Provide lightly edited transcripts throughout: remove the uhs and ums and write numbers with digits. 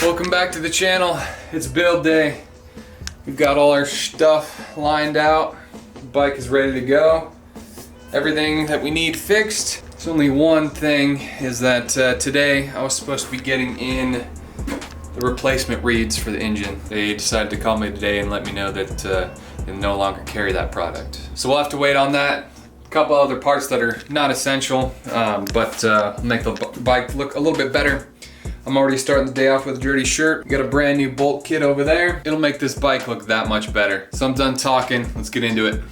Welcome back to the channel. It's build day. We've got all our stuff lined out. The bike is ready to go. Everything that we need fixed. There's only one thing, is that today I was supposed to be getting in the replacement reeds for the engine. They decided to call me today and let me know that they no longer carry that product. So we'll have to wait on that. A couple other parts that are not essential, but make the bike look a little bit better. I'm already starting the day off with a dirty shirt. We got a brand new bolt kit over there. It'll make this bike look that much better. So I'm done talking, let's get into it.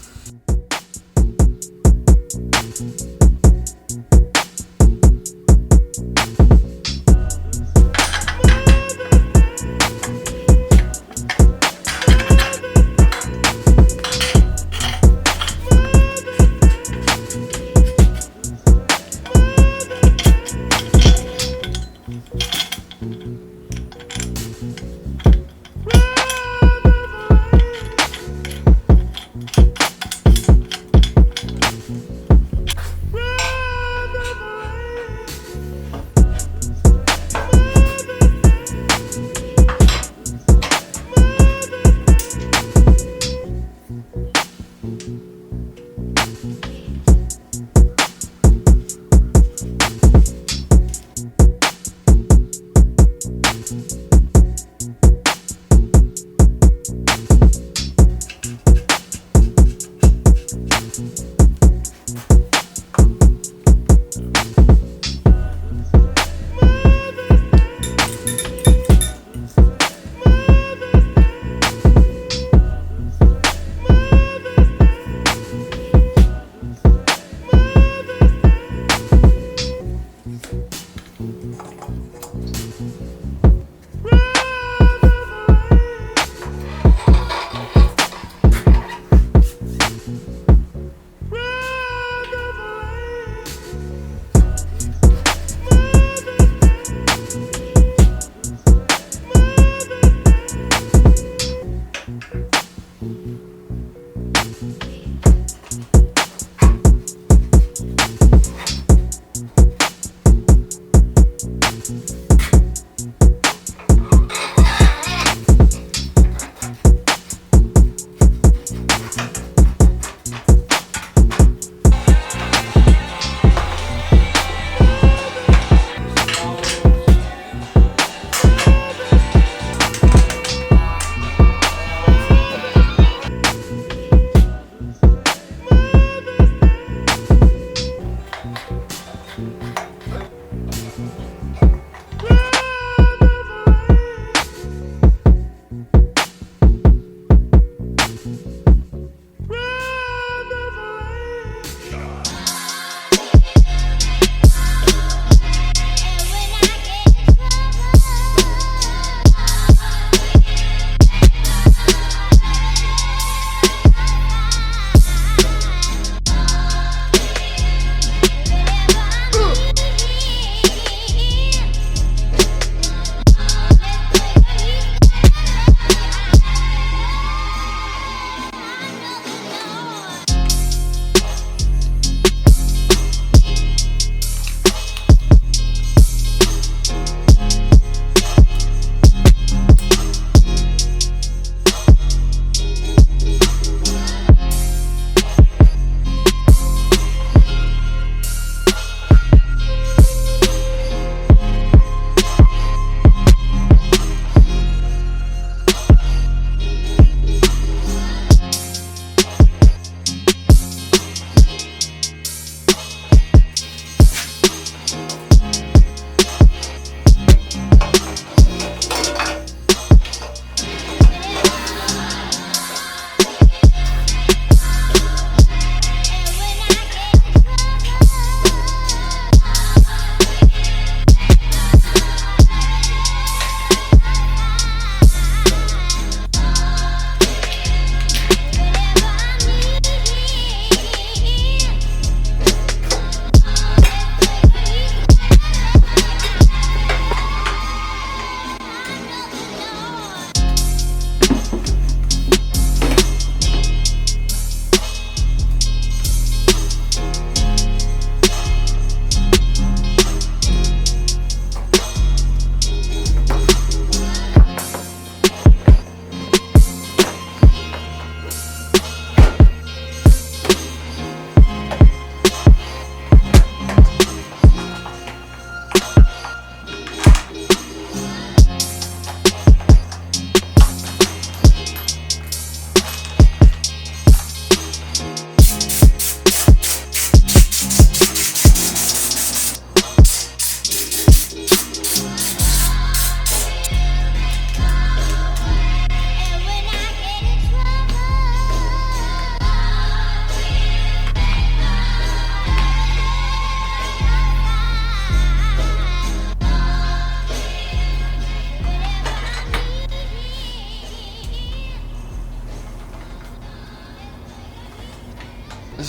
This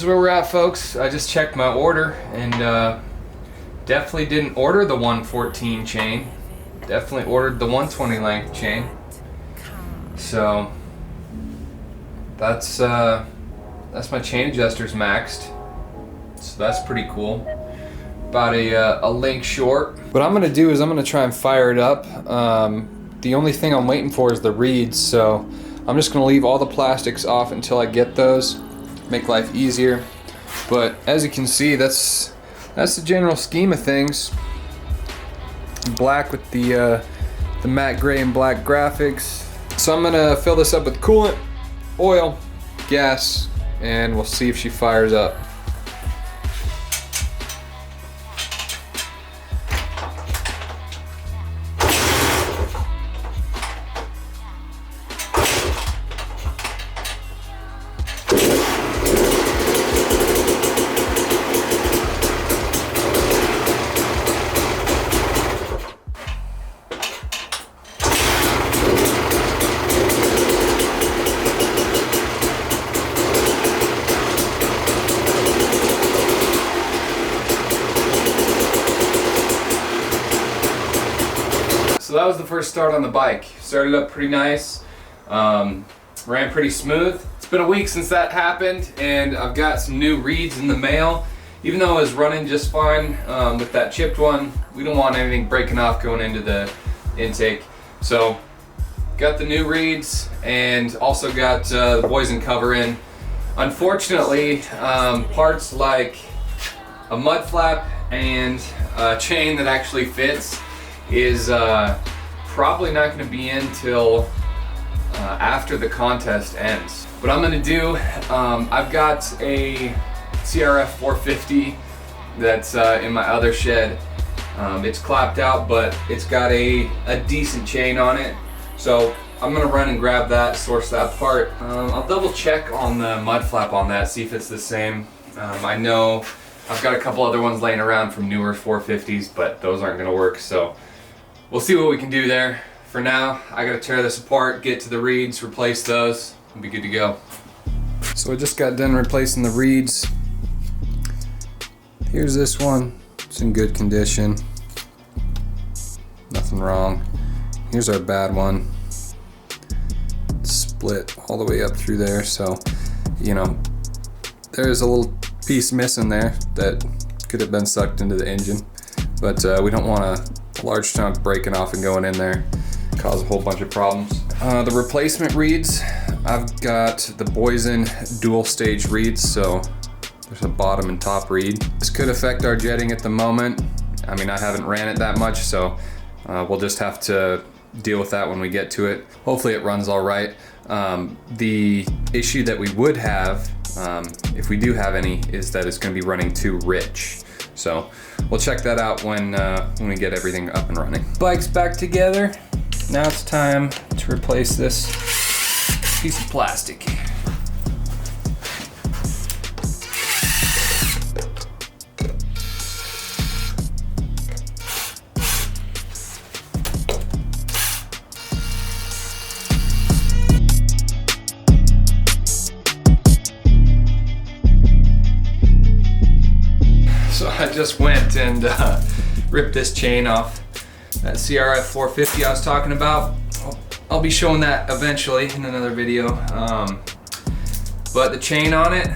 is where we're at, folks. I just checked my order and definitely didn't order the 114 chain. Definitely ordered the 120 length chain. So that's my chain adjusters maxed. So that's pretty cool. About a link short. What I'm gonna do is I'm gonna try and fire it up. The only thing I'm waiting for is the reeds, so I'm just gonna leave all the plastics off until I get those. Make life easier. But as you can see, that's the general scheme of things. Black with the matte gray and black graphics. So I'm gonna fill this up with coolant, oil, gas, and we'll see if she fires up. So that was the first start on the bike. Started up pretty nice, ran pretty smooth. It's been a week since that happened, and I've got some new reeds in the mail. Even though it was running just fine with that chipped one, we don't want anything breaking off going into the intake. So got the new reeds and also got the poison cover in. Unfortunately, parts like a mud flap and a chain that actually fits is probably not going to be in till after the contest ends. What I'm going to do, I've got a CR250 that's in my other shed. It's clapped out, but it's got a decent chain on it. So I'm going to run and grab that, source that part. I'll double check on the mud flap on that, see if it's the same. I know I've got a couple other ones laying around from newer 450s, but those aren't going to work. So we'll see what we can do there. For now, I gotta tear this apart, get to the reeds, replace those, and be good to go. So I just got done replacing the reeds. Here's this one. It's in good condition. Nothing wrong. Here's our bad one. It's split all the way up through there, so, you know, there's a little piece missing there that could have been sucked into the engine. But we don't want a large chunk breaking off and going in there, cause a whole bunch of problems. The replacement reeds, I've got the Boysen dual stage reeds, so there's a bottom and top reed. This could affect our jetting at the moment. I mean, I haven't ran it that much, so we'll just have to deal with that when we get to it. Hopefully it runs all right. The issue that we would have, if we do have any, is that it's gonna be running too rich. So we'll check that out when we get everything up and running. Bike's back together. Now it's time to replace this piece of plastic. So I just went and ripped this chain off. That CR250 I was talking about. I'll be showing that eventually in another video. But the chain on it,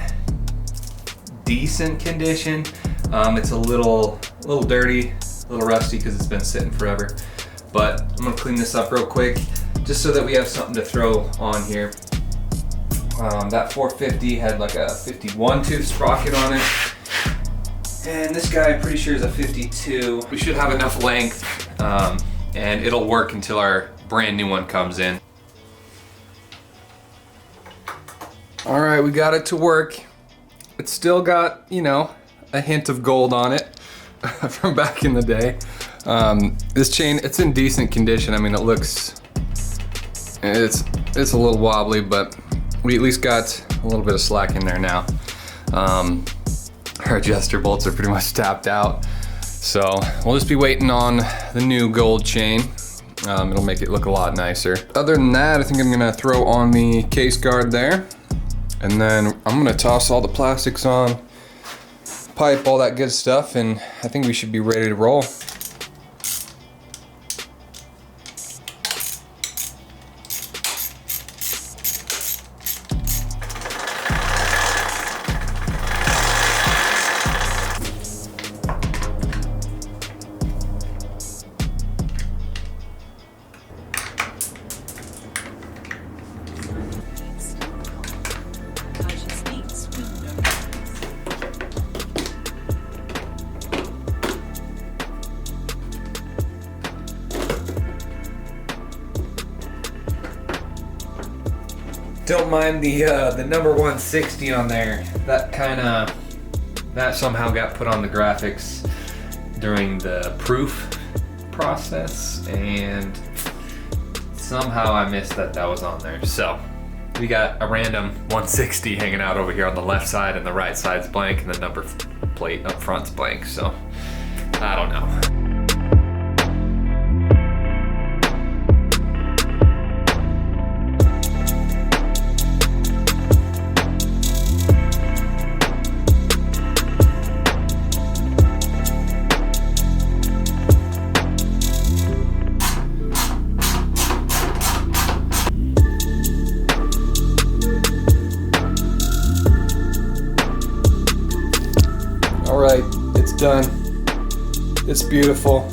decent condition. It's a little dirty, a little rusty because it's been sitting forever. But I'm gonna clean this up real quick, just so that we have something to throw on here. That 450 had like a 51 tooth sprocket on it. And this guy, I'm pretty sure, is a 52. We should have enough length, and it'll work until our brand new one comes in. All right, we got it to work. It's still got, you know, a hint of gold on it from back in the day. This chain, it's in decent condition. I mean, it looks, it's a little wobbly, but we at least got a little bit of slack in there now. Our adjuster bolts are pretty much tapped out. So we'll just be waiting on the new gold chain. It'll make it look a lot nicer. Other than that, I think I'm gonna throw on the case guard there. And then I'm gonna toss all the plastics on, pipe, all that good stuff, and I think we should be ready to roll. Don't mind the number 160 on there. That somehow got put on the graphics during the proof process, and somehow I missed that was on there. So we got a random 160 hanging out over here on the left side, and the right side's blank, and the number plate up front's blank. So I don't know. Alright, it's done. It's beautiful.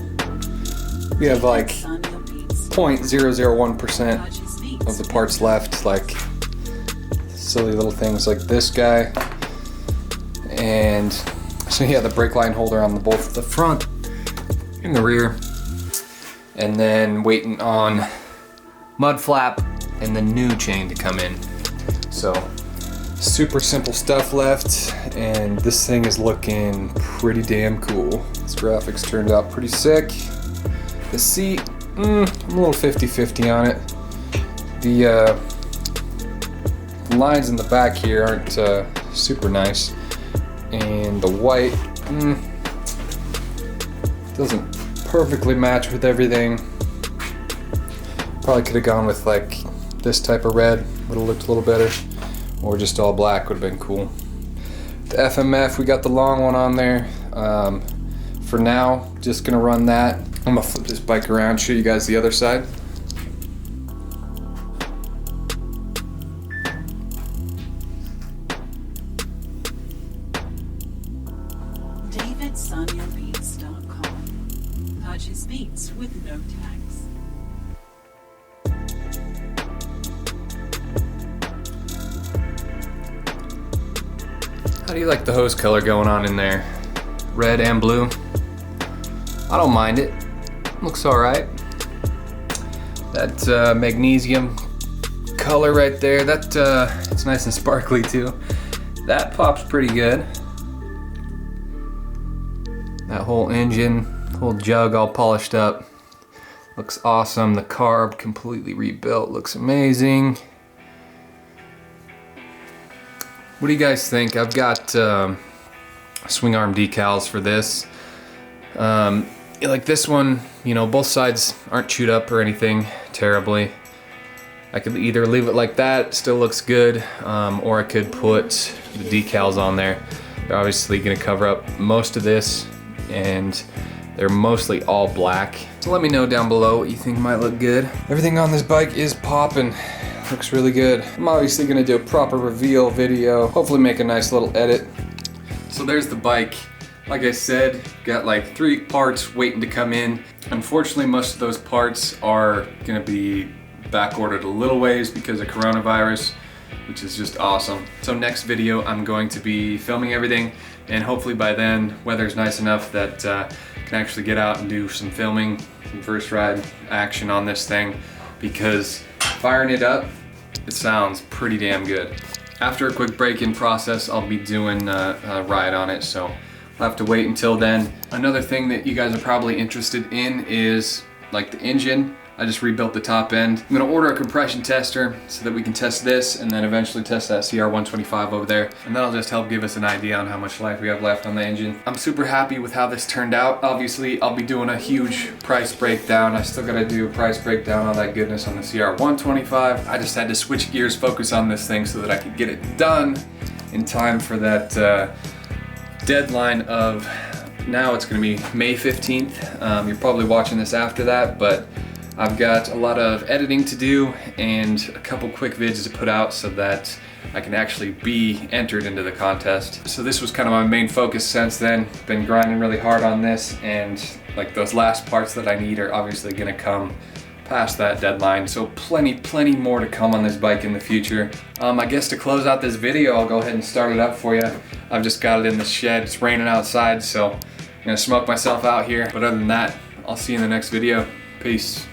We have like 0.001% of the parts left, like silly little things like this guy. And so yeah, the brake line holder on both the front and the rear. And then waiting on mud flap and the new chain to come in. So super simple stuff left, and this thing is looking pretty damn cool. This graphics turned out pretty sick. The seat, I'm a little 50-50 on it. The lines in the back here aren't super nice, and the white doesn't perfectly match with everything. Probably could have gone with like this type of red, would have looked a little better. Or just all black would have been cool. The FMF, we got the long one on there. For now, just gonna run that. I'm gonna flip this bike around, show you guys the other side. DavidSonYourBeats.com. Purchase beats with no tax. How do you like the hose color going on in there? Red and blue. I don't mind it. Looks alright. That magnesium color right there, it's nice and sparkly too. That pops pretty good. That whole engine, whole jug all polished up. Looks awesome. The carb completely rebuilt. Looks amazing. What do you guys think? I've got swing arm decals for this. Like this one, you know, both sides aren't chewed up or anything terribly. I could either leave it like that, still looks good, or I could put the decals on there. They're obviously gonna cover up most of this, and they're mostly all black. So let me know down below what you think might look good. Everything on this bike is popping. Looks really good. I'm obviously gonna do a proper reveal video, hopefully make a nice little edit. So there's the bike. Like I said, got like 3 parts waiting to come in. Unfortunately, most of those parts are gonna be back ordered a little ways because of coronavirus, which is just awesome. So next video, I'm going to be filming everything, and hopefully by then, weather's nice enough that I can actually get out and do some filming, some first ride action on this thing, because firing it up, it sounds pretty damn good. After a quick break-in process, I'll be doing a ride on it, so I'll have to wait until then. Another thing that you guys are probably interested in is like the engine. I just rebuilt the top end. I'm gonna order a compression tester so that we can test this and then eventually test that CR125 over there. And that'll just help give us an idea on how much life we have left on the engine. I'm super happy with how this turned out. Obviously, I'll be doing a huge price breakdown. I still gotta do a price breakdown, all that goodness on the CR125. I just had to switch gears, focus on this thing so that I could get it done in time for that deadline of, now it's gonna be May 15th. You're probably watching this after that, but I've got a lot of editing to do and a couple quick vids to put out so that I can actually be entered into the contest. So this was kind of my main focus since then. Been grinding really hard on this, and like those last parts that I need are obviously gonna come past that deadline. So plenty more to come on this bike in the future. I guess to close out this video, I'll go ahead and start it up for you. I've just got it in the shed. It's raining outside, so I'm gonna smoke myself out here. But other than that, I'll see you in the next video. Peace.